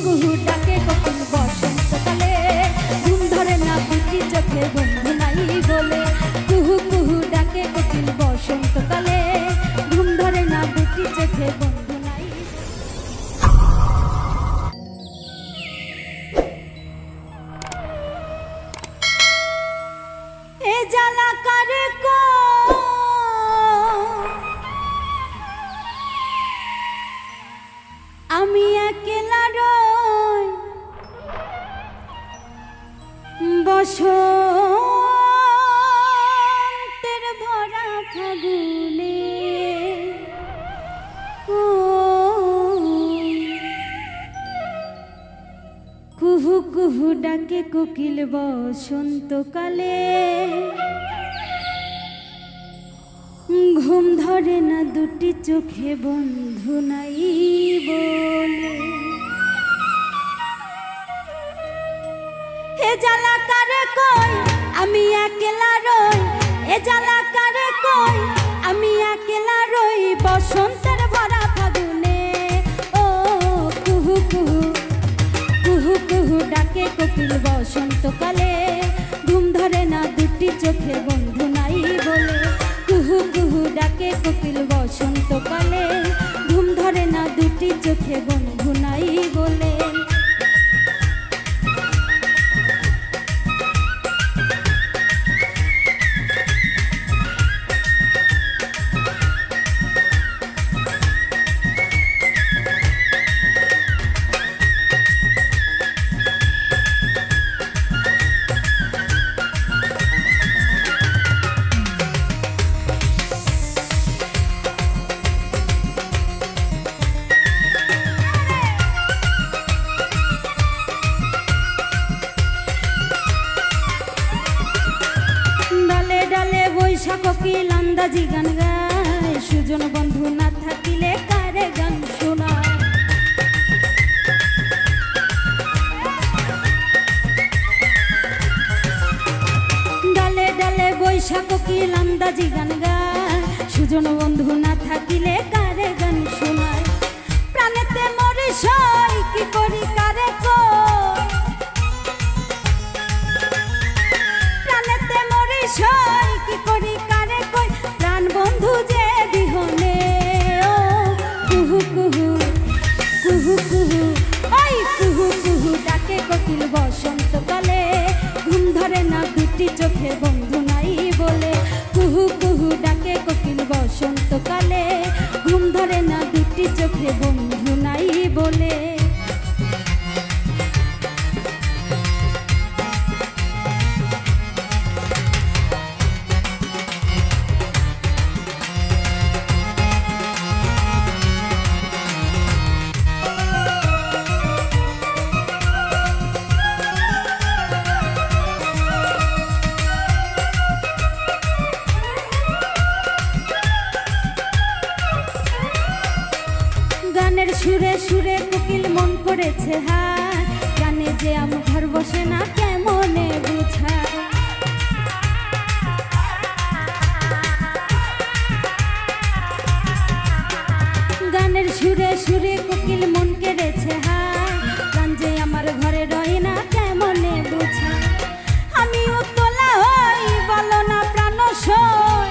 কুহু ডাকে কোকিল বসন্তকালে, ঘুম ধরে না দুটি চোখে বন্ধু নাই বলে। কুহু কুহু ডাকে কোকিল বসন্তকালে, ঘুম ধরে না দুটি চোখে বন্ধু নাই। এ জ্বালা কারে কো আমি একলা রই বসন্তের ভরা ফাগুনে। কুহু কুহু ডাকে কোকিল বসন্তকালে, ঘুম ধরে না দুটি চোখে বন্ধু নাই বলে। এ জ্বালা কারে কই আমি একলা রই, এ জ্বালা কারে কই আমি একলা রই বসন্তের ভরা ফাগুনে। ও কুহু কুহু কুহু কুহু ডাকে কোকিল বসন্তকালে, ঘুম ধরে না দুটি চোখে বন্ধু নাই বলে। কুহু কুহু ডাকে কোকিল বসন্তকালে, ঘুম ধরে না দুটি চোখে বন্ধু নাই বলে। কোকিল আন্দাজি গান গায়, সুজন বন্ধু না থাকিলে কারে গান শোনায়। ডালে ডালে বৈশা কোকিল আন্দাজি গান গায়, সুজন বন্ধু না থাকিলে কারে গান শোনায়। প্রাণেতে মরে সই কি করি কারে কই, প্রাণেতে মরে সই কি করি কারে কই, প্রাণ বন্ধু যে বিহনে। ও কুহু কুহু কুহু কুহু ওই কুহু কুহু ডাকে কোকিল বসন্তকালে, ঘুম ধরে না দুটি চোখে বন্ধু নাই বলে। কুহু কুহু ডাকে কোকিল বসন্তকালে, ঘুম ধরে না দুটি চোখে বন্ধু নাই বলে। গানের সুরে সুরে কোকিল মন করেছে হায়, গানে যে আমার ঘর বসে না কেমনে বুঝায়। গানের সুরে সুরে কোকিল মন কেড়েছে হায়, গান যে আমার ঘরে রয় না কেমনে বুঝায়। আমি উতলা হই বলো না প্রাণ সই,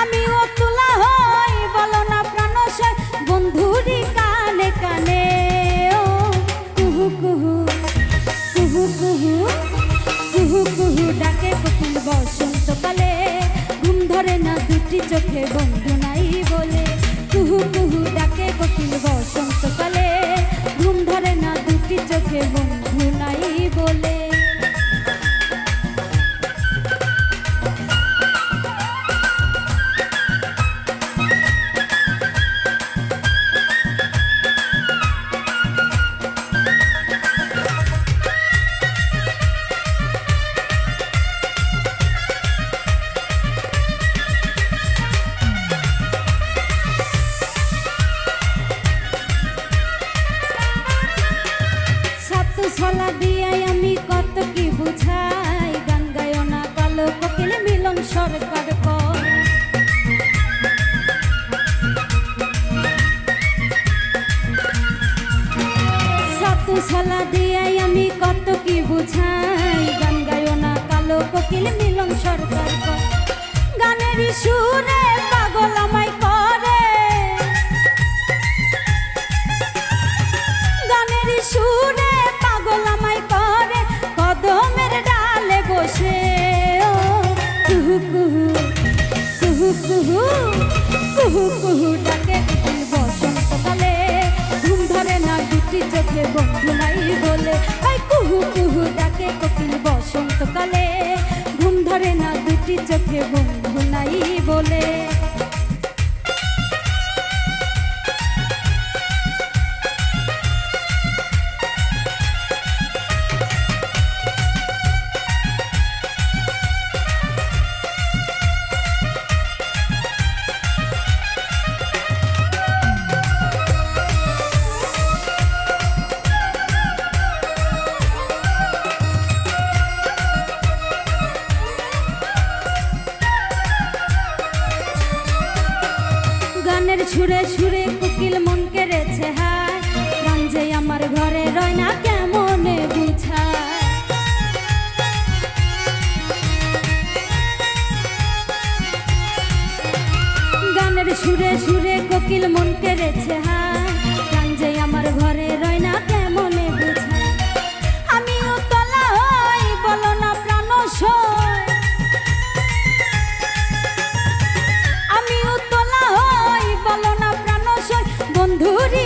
আমি উতলা হই বলো না প্রাণ সই, বন্ধুরি কানে কানে। ও কুহু কুহু কুহু কুহু কুহু কুহু ডাকে কোকিল বসন্তকালে, ঘুম ধরে না দুটি চোখে বন্ধু নাই বলে। কুহু কুহু ডাকে কোকিল বসন্তকালে, ঘুম ধরে না দুটি চোখে বন্ধু নাই বলে। ছলা দিয়াই আমি কত কি বুঝাই, গান গায় না কালো কোকিল মিলন সরকার কয়। গলা দিয়াই আমি কত কি বুঝাই, গান গায়ো না কালো কোকিল মিলন সরকার কয়। গানের সুরে পাগল আমায় করে, গানের সুরে পাগল আমায় করে, কদমের ডালে বসে ও কুহু কুহু কুহু কুহু কুহু কুহু ডাকে কোকিল বসন্তকালে, ঘুম ধরে না দুটি চোখে বন্ধু নাই বলে। ওই কুহু কুহু ডাকে কোকিল বসন্তকালে, ঘুম ধরে না দুটি চোখে বন্ধু নাই বলে। গানের সুরে সুরে কোকিল মন কেড়েছে হায়, গান যে আমার ঘরে রয় না কেমনে বুঝায়। গানের সুরে সুরে কোকিল মন কেড়েছে হায়, গান যে আমার ঘরে রয় না কেমনে বুঝায়। আমিও তলা হই বলো না প্রাণ সয়, আমিও তোলা হই বলো না প্রাণ সয়, বন্ধুরি